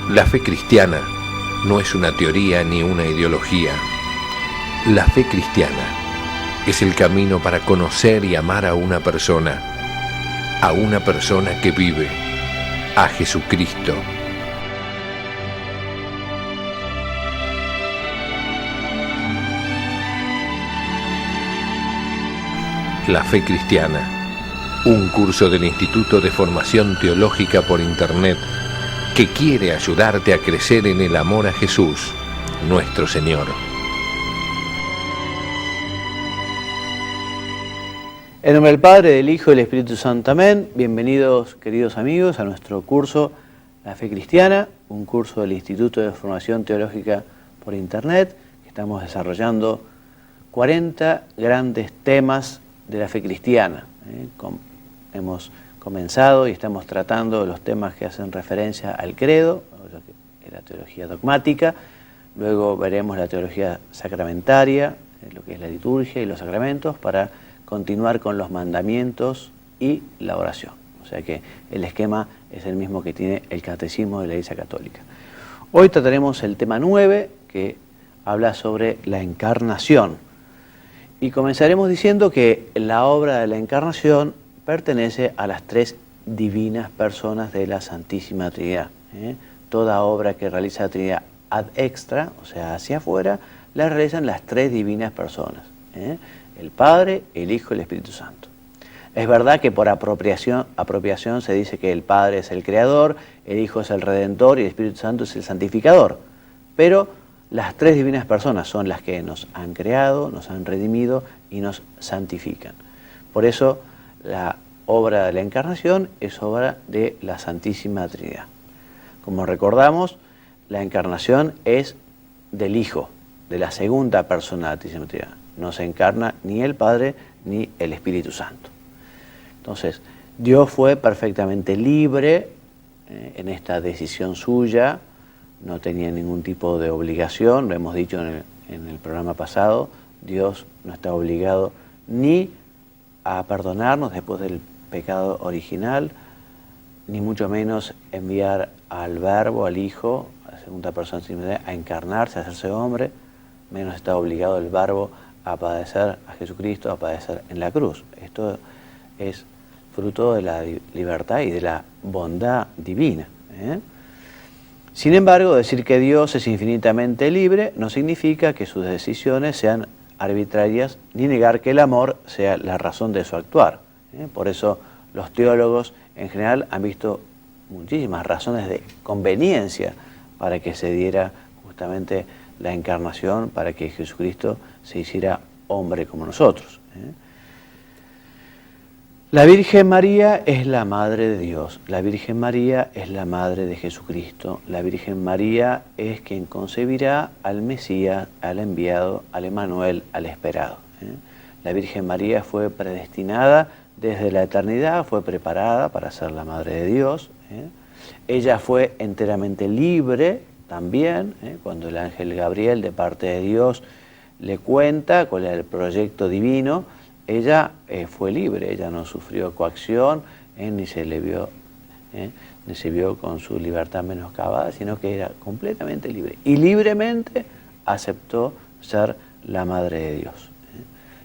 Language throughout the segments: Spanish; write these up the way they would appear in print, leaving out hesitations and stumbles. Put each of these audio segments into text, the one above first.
La fe cristiana no es una teoría ni una ideología. La fe cristiana es el camino para conocer y amar a una persona que vive, a Jesucristo. La fe cristiana, un curso del Instituto de Formación Teológica por Internet que quiere ayudarte a crecer en el amor a Jesús, nuestro Señor. En nombre del Padre, del Hijo y del Espíritu Santo. Amén. Bienvenidos, queridos amigos, a nuestro curso La Fe Cristiana, un curso del Instituto de Formación Teológica por Internet, que estamos desarrollando 40 grandes temas de la fe cristiana. Hemos comenzado y estamos tratando los temas que hacen referencia al credo, la teología dogmática, luego veremos la teología sacramentaria, lo que es la liturgia y los sacramentos, para continuar con los mandamientos y la oración. O sea que el esquema es el mismo que tiene el Catecismo de la Iglesia Católica. Hoy trataremos el tema 9, que habla sobre la encarnación. Y comenzaremos diciendo que la obra de la encarnación pertenece a las tres divinas personas de la Santísima Trinidad. Toda obra que realiza la Trinidad ad extra, o sea, hacia afuera, la realizan las tres divinas personas. El Padre, el Hijo y el Espíritu Santo. Es verdad que por apropiación se dice que el Padre es el Creador, el Hijo es el Redentor y el Espíritu Santo es el Santificador. Pero las tres divinas personas son las que nos han creado, nos han redimido y nos santifican. Por eso la obra de la encarnación es obra de la Santísima Trinidad. Como recordamos, la encarnación es del Hijo, de la segunda persona de la Santísima Trinidad. No se encarna ni el Padre ni el Espíritu Santo. Entonces, Dios fue perfectamente libre en esta decisión suya, no tenía ningún tipo de obligación, lo hemos dicho en el programa pasado, Dios no está obligado ni a perdonarnos después del pecado original, ni mucho menos enviar al Verbo, al Hijo, a la segunda persona, a encarnarse, a hacerse hombre, menos está obligado el Verbo a padecer a Jesucristo, a padecer en la cruz. Esto es fruto de la libertad y de la bondad divina. Sin embargo, decir que Dios es infinitamente libre no significa que sus decisiones sean arbitrarias, ni negar que el amor sea la razón de su actuar. Por eso los teólogos en general han visto muchísimas razones de conveniencia para que se diera justamente la encarnación, para que Jesucristo se hiciera hombre como nosotros. La Virgen María es la Madre de Dios, la Virgen María es la Madre de Jesucristo, la Virgen María es quien concebirá al Mesías, al enviado, al Emmanuel, al esperado. La Virgen María fue predestinada desde la eternidad, fue preparada para ser la Madre de Dios. Ella fue enteramente libre también, cuando el ángel Gabriel de parte de Dios le cuenta cuál es el proyecto divino. Ella fue libre, ella no sufrió coacción, ni se vio con su libertad menoscabada, sino que era completamente libre. Y libremente aceptó ser la Madre de Dios.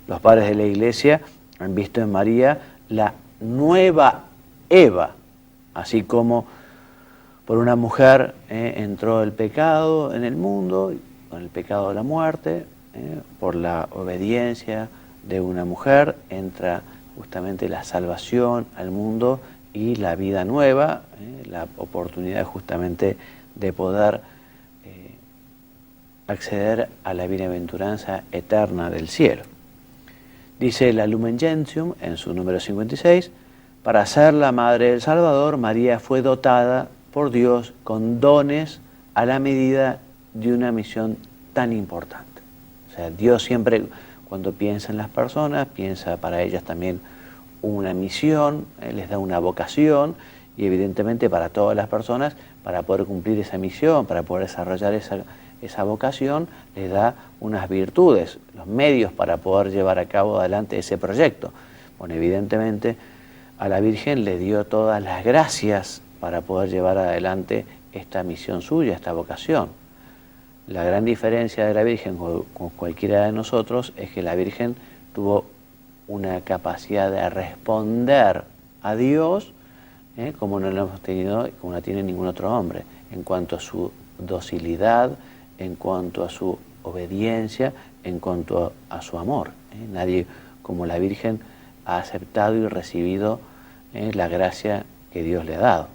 Los padres de la Iglesia han visto en María la nueva Eva, así como por una mujer entró el pecado en el mundo, con el pecado de la muerte, por la obediencia de una mujer entra justamente la salvación al mundo y la vida nueva, la oportunidad justamente de poder acceder a la bienaventuranza eterna del cielo. Dice la Lumen Gentium en su número 56, para ser la Madre del Salvador, María fue dotada por Dios con dones a la medida de una misión tan importante. O sea, Dios siempre, cuando piensa en las personas, piensa para ellas también una misión, les da una vocación, y evidentemente para todas las personas, para poder cumplir esa misión, para poder desarrollar esa vocación, les da unas virtudes, los medios para poder llevar a cabo adelante ese proyecto. Bueno, evidentemente a la Virgen le dio todas las gracias para poder llevar adelante esta misión suya, esta vocación. La gran diferencia de la Virgen con cualquiera de nosotros es que la Virgen tuvo una capacidad de responder a Dios como no lo hemos tenido, como no tiene ningún otro hombre, en cuanto a su docilidad, en cuanto a su obediencia, en cuanto a su amor. Nadie como la Virgen ha aceptado y recibido la gracia que Dios le ha dado.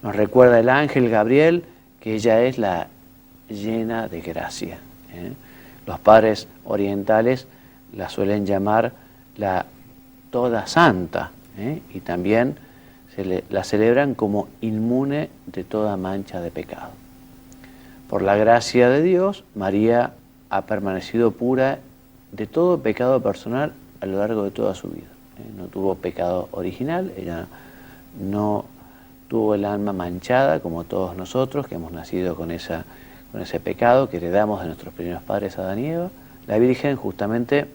Nos recuerda el ángel Gabriel que ella es la llena de gracia. Los padres orientales la suelen llamar la toda santa, y también la celebran como inmune de toda mancha de pecado. Por la gracia de Dios, María ha permanecido pura de todo pecado personal a lo largo de toda su vida. No tuvo pecado original, ella no tuvo el alma manchada como todos nosotros que hemos nacido con ese pecado que heredamos de nuestros primeros padres Adán y Eva. La Virgen, justamente,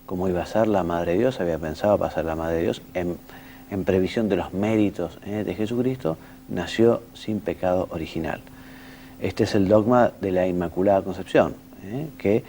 como iba a ser la Madre de Dios, había pensado para ser la Madre de Dios, en previsión de los méritos de Jesucristo, nació sin pecado original. Este es el dogma de la Inmaculada Concepción, que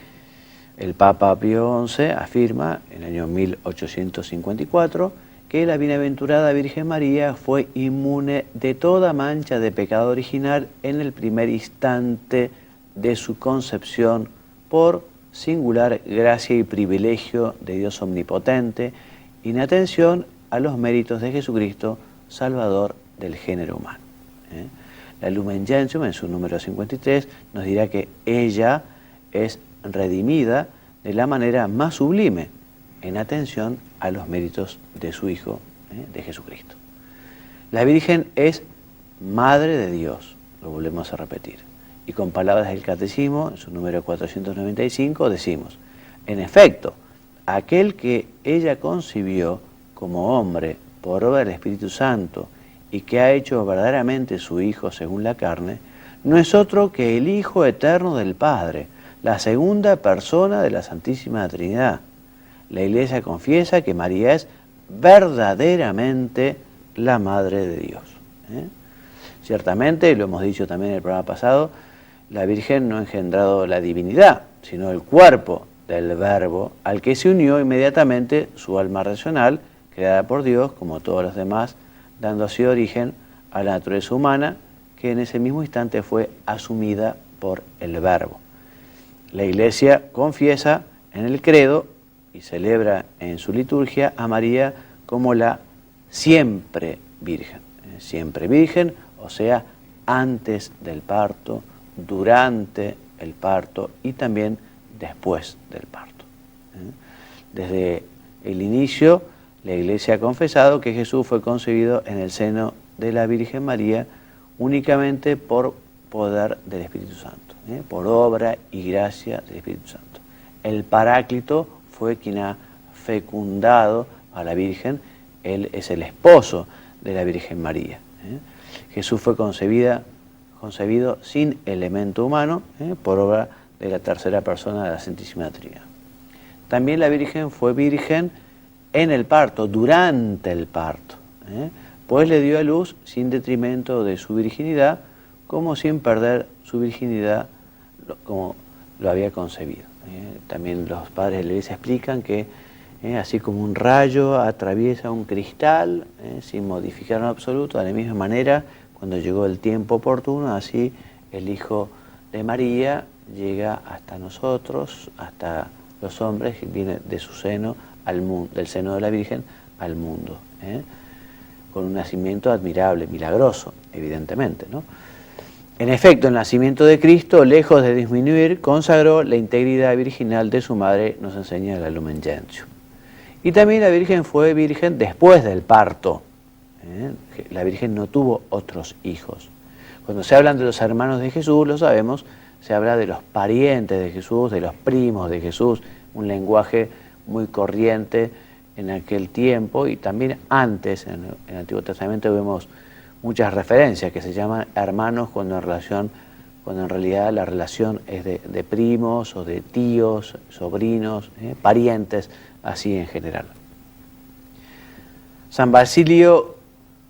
el Papa Pío XI afirma en el año 1854 que la bienaventurada Virgen María fue inmune de toda mancha de pecado original en el primer instante de su concepción por singular gracia y privilegio de Dios omnipotente, en atención a los méritos de Jesucristo, Salvador del género humano. La Lumen Gentium, en su número 53, nos dirá que ella es redimida de la manera más sublime, en atención a los méritos de su Hijo, de Jesucristo. La Virgen es Madre de Dios, lo volvemos a repetir. Y con palabras del Catecismo, en su número 495, decimos: en efecto, aquel que ella concibió como hombre por obra del Espíritu Santo y que ha hecho verdaderamente su Hijo según la carne, no es otro que el Hijo eterno del Padre, la segunda persona de la Santísima Trinidad. La Iglesia confiesa que María es verdaderamente la Madre de Dios. Ciertamente, lo hemos dicho también en el programa pasado, la Virgen no ha engendrado la divinidad, sino el cuerpo del Verbo, al que se unió inmediatamente su alma racional, creada por Dios, como todos los demás, dando así origen a la naturaleza humana, que en ese mismo instante fue asumida por el Verbo. La Iglesia confiesa en el credo y celebra en su liturgia a María como la siempre Virgen. Siempre Virgen, o sea, antes del parto, durante el parto y también después del parto. Desde el inicio, la Iglesia ha confesado que Jesús fue concebido en el seno de la Virgen María únicamente por poder del Espíritu Santo, por obra y gracia del Espíritu Santo. El Paráclito fue quien ha fecundado a la Virgen, él es el esposo de la Virgen María. Jesús fue concebido sin elemento humano, por obra de la tercera persona de la Santísima Trinidad. También la Virgen fue virgen en el parto, durante el parto, pues le dio a luz sin detrimento de su virginidad, como sin perder su virginidad como lo había concebido. También los padres de la Iglesia explican que así como un rayo atraviesa un cristal sin modificar en absoluto, de la misma manera, cuando llegó el tiempo oportuno, así el Hijo de María llega hasta nosotros, hasta los hombres, que viene de su seno al mundo, del seno de la Virgen al mundo, con un nacimiento admirable, milagroso, evidentemente, ¿no? En efecto, el nacimiento de Cristo, lejos de disminuir, consagró la integridad virginal de su madre, nos enseña la Lumen Gentium. Y también la Virgen fue virgen después del parto. La Virgen no tuvo otros hijos. Cuando se hablan de los hermanos de Jesús, lo sabemos, se habla de los parientes de Jesús, de los primos de Jesús, un lenguaje muy corriente en aquel tiempo y también antes, en el Antiguo Testamento vemos muchas referencias que se llaman hermanos cuando en realidad la relación es de primos o de tíos, sobrinos, parientes, así en general. San Basilio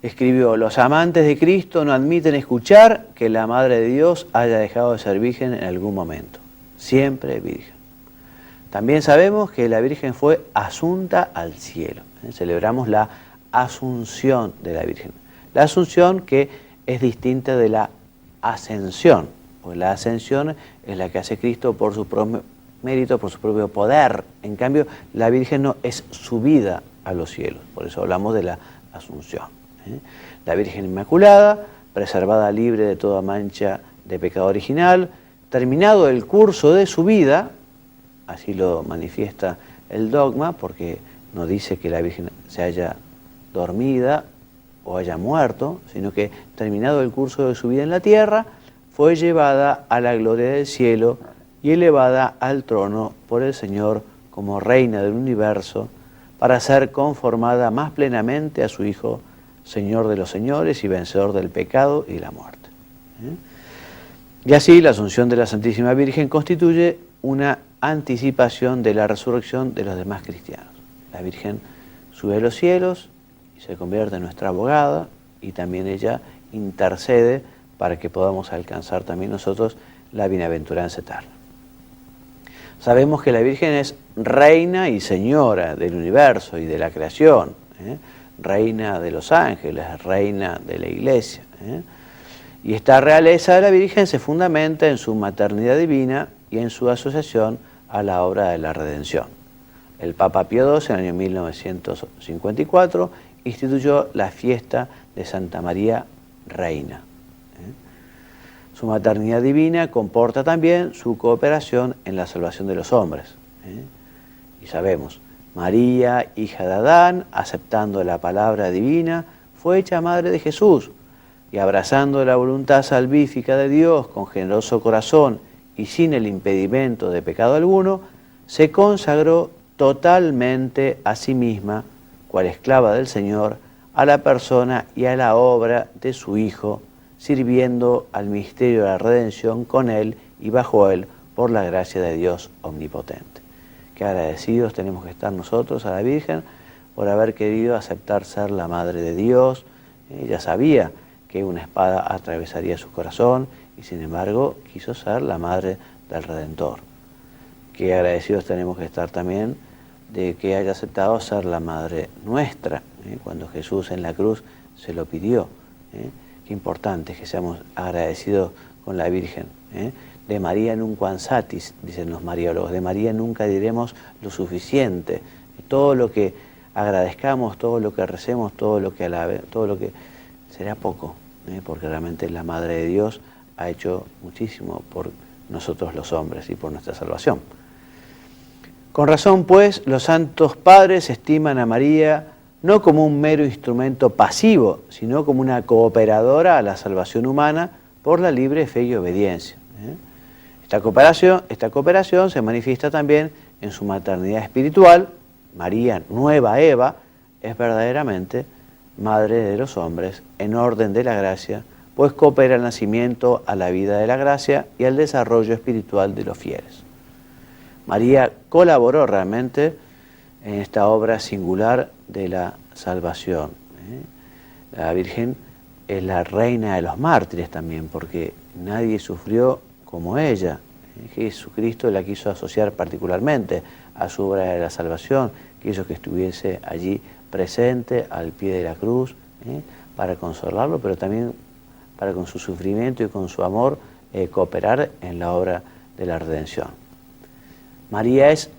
escribió: los amantes de Cristo no admiten escuchar que la Madre de Dios haya dejado de ser virgen en algún momento. Siempre virgen. También sabemos que la Virgen fue asunta al cielo. Celebramos la Asunción de la Virgen. La Asunción que es distinta de la Ascensión, porque la Ascensión es la que hace Cristo por su propio mérito, por su propio poder. En cambio, la Virgen no, es subida a los cielos. Por eso hablamos de la Asunción. La Virgen Inmaculada, preservada libre de toda mancha de pecado original, terminado el curso de su vida, así lo manifiesta el dogma, porque no dice que la Virgen se haya dormida o haya muerto, sino que terminado el curso de su vida en la tierra, fue llevada a la gloria del cielo y elevada al trono por el Señor como reina del universo, para ser conformada más plenamente a su Hijo, Señor de los señores y vencedor del pecado y la muerte. Y así la Asunción de la Santísima Virgen constituye una anticipación de la resurrección de los demás cristianos. La Virgen sube a los cielos y se convierte en nuestra abogada, y también ella intercede para que podamos alcanzar también nosotros la bienaventuranza eterna. Sabemos que la Virgen es reina y señora del universo y de la creación, reina de los ángeles, reina de la Iglesia. Y esta realeza de la Virgen se fundamenta en su maternidad divina y en su asociación a la obra de la redención. El Papa Pío XII, en el año 1954, instituyó la fiesta de Santa María Reina. Su maternidad divina comporta también su cooperación en la salvación de los hombres. Y sabemos, María, hija de Adán, aceptando la palabra divina, fue hecha madre de Jesús, y abrazando la voluntad salvífica de Dios con generoso corazón y sin el impedimento de pecado alguno, se consagró totalmente a sí misma, cual esclava del Señor, a la persona y a la obra de su Hijo, sirviendo al misterio de la redención con Él y bajo Él por la gracia de Dios omnipotente. Qué agradecidos tenemos que estar nosotros a la Virgen por haber querido aceptar ser la Madre de Dios. Ella sabía que una espada atravesaría su corazón y sin embargo quiso ser la Madre del Redentor. Qué agradecidos tenemos que estar también de que haya aceptado ser la Madre nuestra, cuando Jesús en la cruz se lo pidió. Qué importante que seamos agradecidos con la Virgen. De María nunquam satis, dicen los mariólogos, de María nunca diremos lo suficiente. Todo lo que agradezcamos, todo lo que recemos, todo lo que alabemos, todo lo que será poco, porque realmente la Madre de Dios ha hecho muchísimo por nosotros los hombres y por nuestra salvación. Con razón, pues, los santos padres estiman a María no como un mero instrumento pasivo, sino como una cooperadora a la salvación humana por la libre fe y obediencia. Esta cooperación se manifiesta también en su maternidad espiritual. María, nueva Eva, es verdaderamente Madre de los hombres en orden de la gracia, pues coopera al nacimiento, a la vida de la gracia y al desarrollo espiritual de los fieles. María colaboró realmente en esta obra singular de la salvación. La Virgen es la reina de los mártires también, porque nadie sufrió como ella. Jesucristo la quiso asociar particularmente a su obra de la salvación, quiso que estuviese allí presente al pie de la cruz, para consolarlo, pero también para con su sufrimiento y con su amor cooperar en la obra de la redención. María es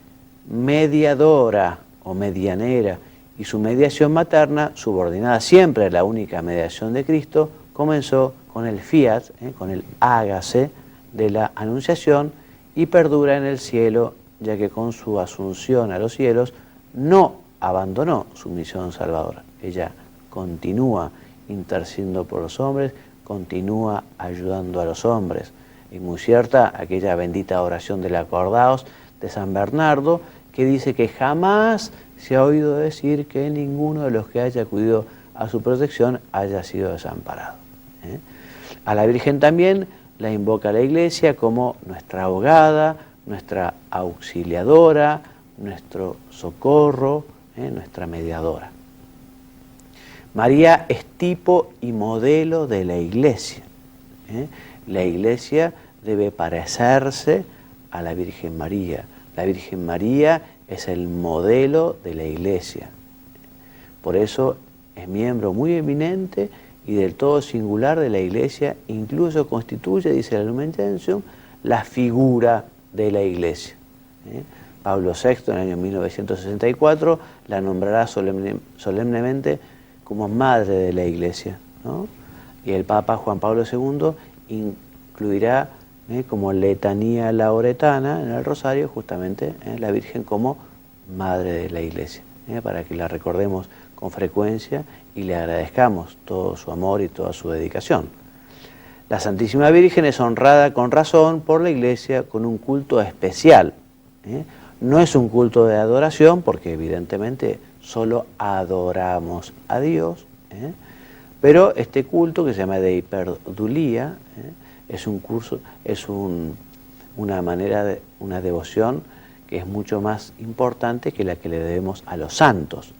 mediadora o medianera, y su mediación materna, subordinada siempre a la única mediación de Cristo, comenzó con el fiat, con el hágase de la Anunciación, y perdura en el cielo, ya que con su asunción a los cielos no abandonó su misión salvadora. Ella continúa intercediendo por los hombres, continúa ayudando a los hombres. Es muy cierta aquella bendita oración del acordaos de San Bernardo, que dice que jamás se ha oído decir que ninguno de los que haya acudido a su protección haya sido desamparado. A la Virgen también la invoca la Iglesia como nuestra abogada, nuestra auxiliadora, nuestro socorro, nuestra mediadora. María es tipo y modelo de la Iglesia. La Iglesia debe parecerse a la Virgen María. La Virgen María es el modelo de la Iglesia. Por eso es miembro muy eminente y del todo singular de la Iglesia, incluso constituye, dice la Lumen Gentium, la figura de la Iglesia. Pablo VI, en el año 1964, la nombrará solemnemente como madre de la Iglesia, ¿no? Y el Papa Juan Pablo II incluirá como letanía lauretana en el rosario justamente la Virgen como madre de la Iglesia, para que la recordemos con frecuencia y le agradezcamos todo su amor y toda su dedicación. La Santísima Virgen es honrada con razón por la Iglesia con un culto especial. No es un culto de adoración, porque evidentemente solo adoramos a Dios, pero este culto, que se llama de hiperdulía, es una devoción que es mucho más importante que la que le debemos a los santos.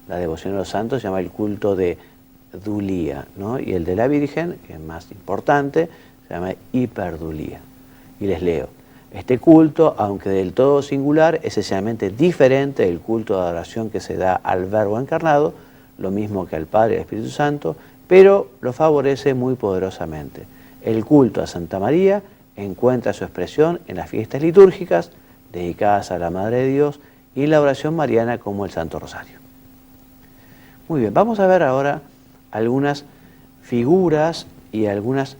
La devoción a los santos se llama el culto de dulía, ¿no? Y el de la Virgen, que es más importante, se llama hiperdulía. Y les leo: este culto, aunque del todo singular, es esencialmente diferente del culto de adoración que se da al Verbo encarnado, lo mismo que al Padre y al Espíritu Santo, pero lo favorece muy poderosamente. El culto a Santa María encuentra su expresión en las fiestas litúrgicas dedicadas a la Madre de Dios y la oración mariana como el Santo Rosario. Muy bien, vamos a ver ahora algunas figuras y algunas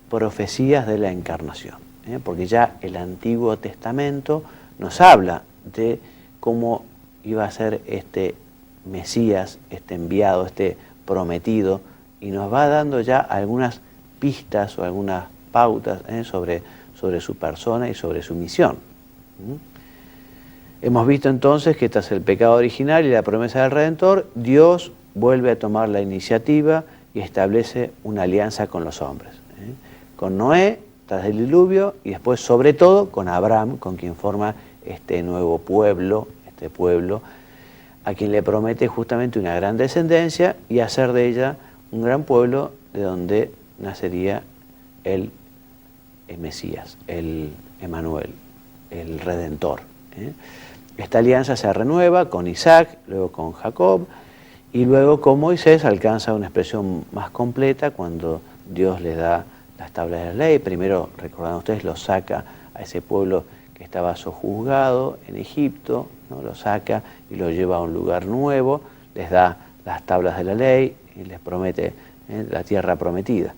profecías de la Encarnación, porque ya el Antiguo Testamento nos habla de cómo iba a ser este Mesías, este enviado, este prometido, y nos va dando ya algunas pistas o algunas pautas sobre su persona y sobre su misión. Hemos visto entonces que tras el pecado original y la promesa del Redentor, Dios vuelve a tomar la iniciativa y establece una alianza con los hombres. Con Noé, tras el diluvio, y después sobre todo con Abraham, con quien forma este nuevo pueblo, a quien le promete justamente una gran descendencia y hacer de ella un gran pueblo de donde nacería el Mesías, el Emmanuel, el Redentor. Esta alianza se renueva con Isaac, luego con Jacob, y luego con Moisés alcanza una expresión más completa cuando Dios le da las tablas de la ley. Primero, recordando ustedes, lo saca a ese pueblo que estaba sojuzgado en Egipto, ¿no? Lo saca y lo lleva a un lugar nuevo, les da las tablas de la ley y les promete la tierra prometida.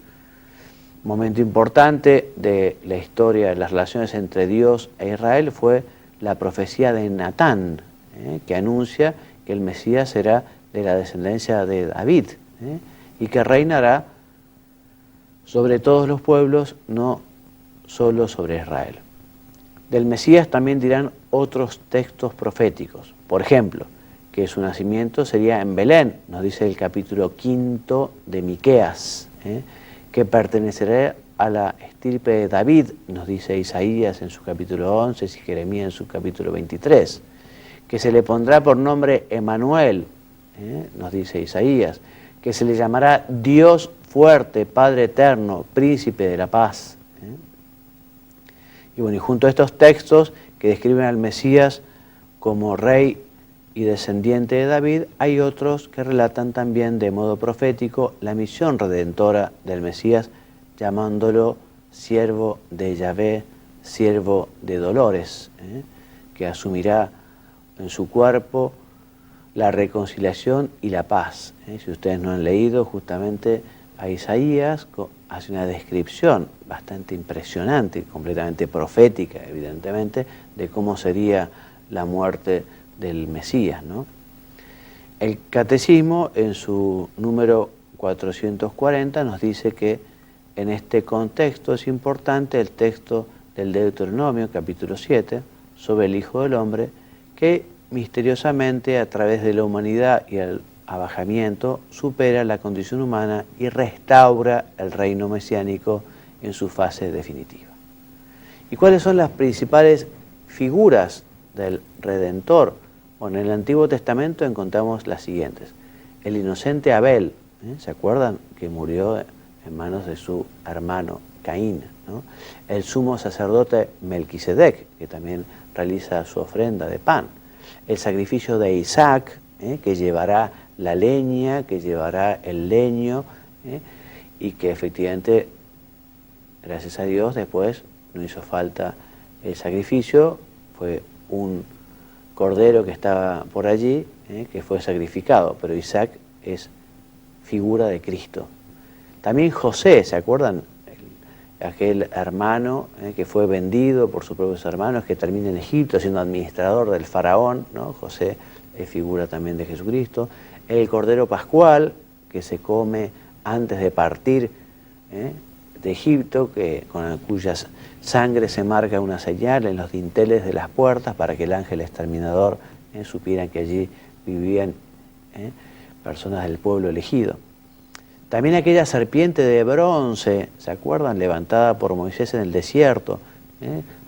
Un momento importante de la historia de las relaciones entre Dios e Israel fue la profecía de Natán, que anuncia que el Mesías será de la descendencia de David, y que reinará sobre todos los pueblos, no solo sobre Israel. Del Mesías también dirán otros textos proféticos. Por ejemplo, que su nacimiento sería en Belén, nos dice el capítulo 5 de Miqueas, que pertenecerá a la estirpe de David, nos dice Isaías en su capítulo 11 y Jeremías en su capítulo 23, que se le pondrá por nombre Emmanuel, nos dice Isaías, que se le llamará Dios fuerte, Padre eterno, Príncipe de la paz. Y bueno, y junto a estos textos que describen al Mesías como rey y descendiente de David, hay otros que relatan también de modo profético la misión redentora del Mesías, llamándolo siervo de Yahvé, siervo de dolores, que asumirá en su cuerpo la reconciliación y la paz. Si ustedes no han leído, justamente a Isaías hace una descripción bastante impresionante, completamente profética, evidentemente, de cómo sería la muerte del Mesías, ¿no? El Catecismo, en su número 440, nos dice que en este contexto es importante el texto del Deuteronomio, capítulo 7, sobre el Hijo del Hombre, que misteriosamente, a través de la humanidad y el abajamiento, supera la condición humana y restaura el reino mesiánico en su fase definitiva. ¿Y cuáles son las principales figuras del Redentor? Bueno, en el Antiguo Testamento encontramos las siguientes. el inocente Abel, ¿se acuerdan? Que murió en manos de su hermano Caín, ¿no? El sumo sacerdote Melquisedec, que también realiza su ofrenda de pan. El sacrificio de Isaac, que llevará la leña, que llevará el leño, y que efectivamente, gracias a Dios, después no hizo falta el sacrificio, fue un cordero que estaba por allí, que fue sacrificado, pero Isaac es figura de Cristo. También José, ¿se acuerdan? Aquel hermano que fue vendido por sus propios hermanos, que termina en Egipto siendo administrador del faraón, ¿no? José es figura también de Jesucristo. El cordero pascual, que se come antes de partir de Egipto, cuya sangre se marca una señal en los dinteles de las puertas para que el ángel exterminador supiera que allí vivían personas del pueblo elegido. También aquella serpiente de bronce, ¿se acuerdan? Levantada por Moisés en el desierto,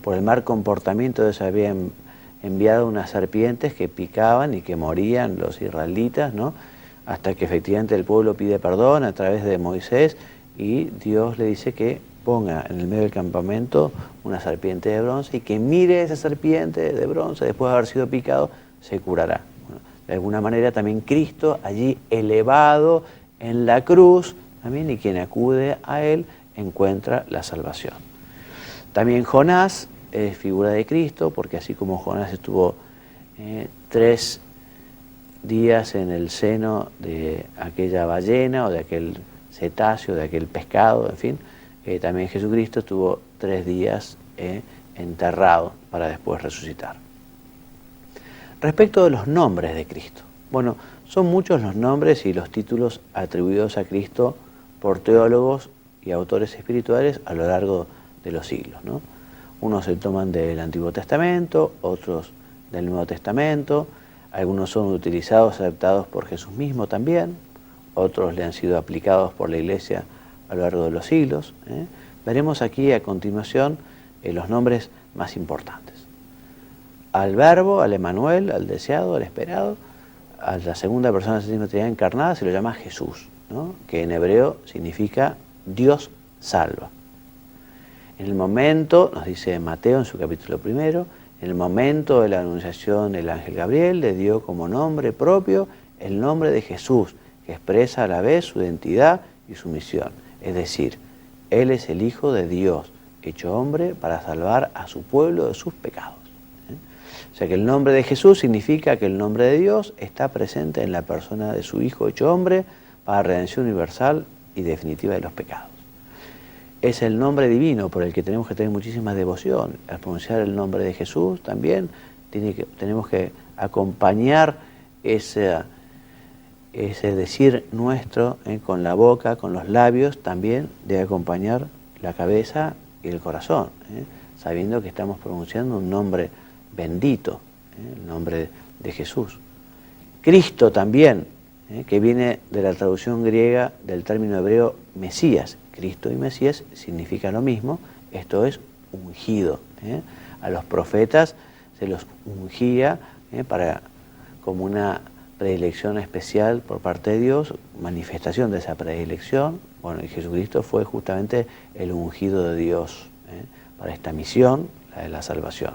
por el mal comportamiento de eso habían enviado unas serpientes que picaban y que morían los israelitas, ¿no? Hasta que efectivamente el pueblo pide perdón a través de Moisés y Dios le dice que ponga en el medio del campamento una serpiente de bronce y que mire esa serpiente de bronce después de haber sido picado, se curará. Bueno, de alguna manera también Cristo allí elevado en la cruz, también, y quien acude a él encuentra la salvación. También Jonás es figura de Cristo, porque así como Jonás estuvo 3 días en el seno de aquella ballena o de aquel cetáceo, de aquel pescado, en fin, también Jesucristo estuvo 3 días enterrado para después resucitar. Respecto de los nombres de Cristo, bueno, son muchos los nombres y los títulos atribuidos a Cristo por teólogos y autores espirituales a lo largo de los siglos, ¿no? Unos se toman del Antiguo Testamento, otros del Nuevo Testamento, algunos son utilizados, adaptados por Jesús mismo también, otros le han sido aplicados por la Iglesia a lo largo de los siglos. Veremos aquí a continuación los nombres más importantes. Al Verbo, al Emmanuel, al deseado, al esperado, a la segunda persona de la Santísima Trinidad encarnada se lo llama Jesús, ¿no? Que en hebreo significa Dios salva. En el momento, nos dice Mateo en su capítulo 1, en el momento de la anunciación el ángel Gabriel le dio como nombre propio el nombre de Jesús, que expresa a la vez su identidad y su misión. Es decir, Él es el Hijo de Dios, hecho hombre para salvar a su pueblo de sus pecados. O sea que el nombre de Jesús significa que el nombre de Dios está presente en la persona de su Hijo hecho hombre para redención universal y definitiva de los pecados. Es el nombre divino por el que tenemos que tener muchísima devoción. Al pronunciar el nombre de Jesús también tenemos que acompañar ese decir nuestro con la boca, con los labios, también debe acompañar la cabeza y el corazón, sabiendo que estamos pronunciando un nombre bendito, el nombre de Jesús. Cristo también, que viene de la traducción griega del término hebreo Mesías. Cristo y Mesías significa lo mismo, esto es ungido. A los profetas se los ungía como una predilección especial por parte de Dios, manifestación de esa predilección. Bueno, y Jesucristo fue justamente el ungido de Dios para esta misión, la de la salvación.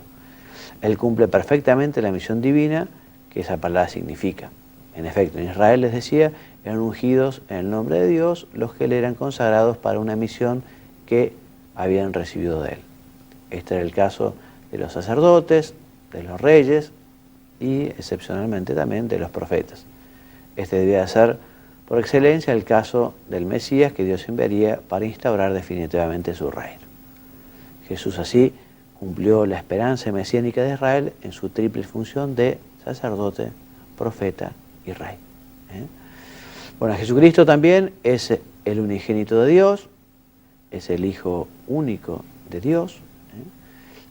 Él cumple perfectamente la misión divina que esa palabra significa. En efecto, en Israel, les decía, eran ungidos en el nombre de Dios los que le eran consagrados para una misión que habían recibido de Él. Este era el caso de los sacerdotes, de los reyes y excepcionalmente también de los profetas. Este debía ser por excelencia el caso del Mesías que Dios enviaría para instaurar definitivamente su reino. Jesús así cumplió la esperanza mesiánica de Israel en su triple función de sacerdote, profeta y rey. Bueno, Jesucristo también es el unigénito de Dios, es el Hijo único de Dios.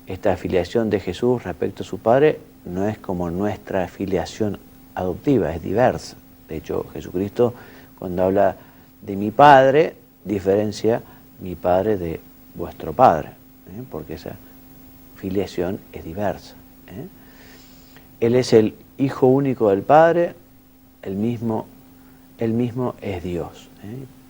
Esta afiliación de Jesús respecto a su Padre no es como nuestra afiliación adoptiva, es diversa. De hecho, Jesucristo, cuando habla de mi Padre, diferencia mi Padre de vuestro Padre, porque esa filiación es diversa. Él es el Hijo único del Padre, el mismo Él mismo es Dios.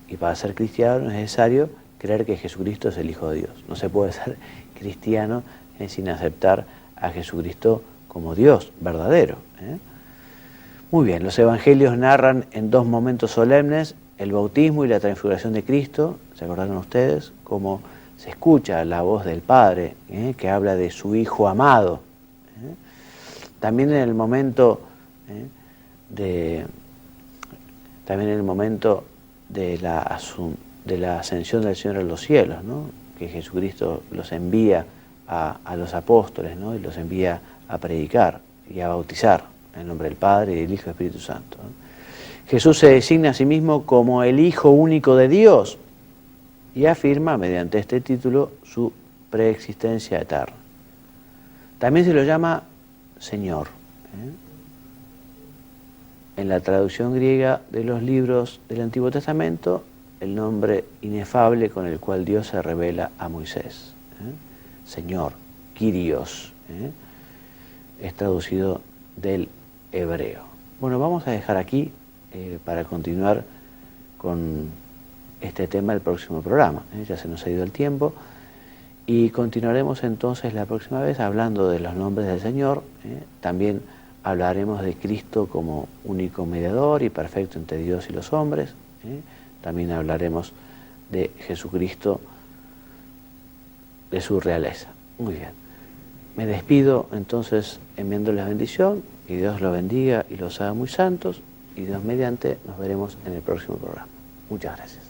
Y para ser cristiano es necesario creer que Jesucristo es el Hijo de Dios. No se puede ser cristiano sin aceptar a Jesucristo como Dios verdadero. Muy bien, los evangelios narran en dos momentos solemnes el bautismo y la transfiguración de Cristo. ¿Se acordaron ustedes? Cómo se escucha la voz del Padre, que habla de su Hijo amado. También en el momento de la ascensión del Señor a los cielos, ¿no? Que Jesucristo los envía a los apóstoles, ¿no? Y los envía a predicar y a bautizar en el nombre del Padre y del Hijo y del Espíritu Santo, ¿no? Jesús se designa a sí mismo como el Hijo único de Dios y afirma mediante este título su preexistencia eterna. También se lo llama Señor. En la traducción griega de los libros del Antiguo Testamento, el nombre inefable con el cual Dios se revela a Moisés. Señor, Kyrios, es traducido del hebreo. Bueno, vamos a dejar aquí para continuar con este tema el próximo programa. Ya se nos ha ido el tiempo y continuaremos entonces la próxima vez hablando de los nombres del Señor. También hablaremos de Cristo como único mediador y perfecto entre Dios y los hombres. También hablaremos de Jesucristo, de su realeza. Muy bien. Me despido entonces enviándoles bendición, y Dios los bendiga y los haga muy santos, y Dios mediante nos veremos en el próximo programa. Muchas gracias.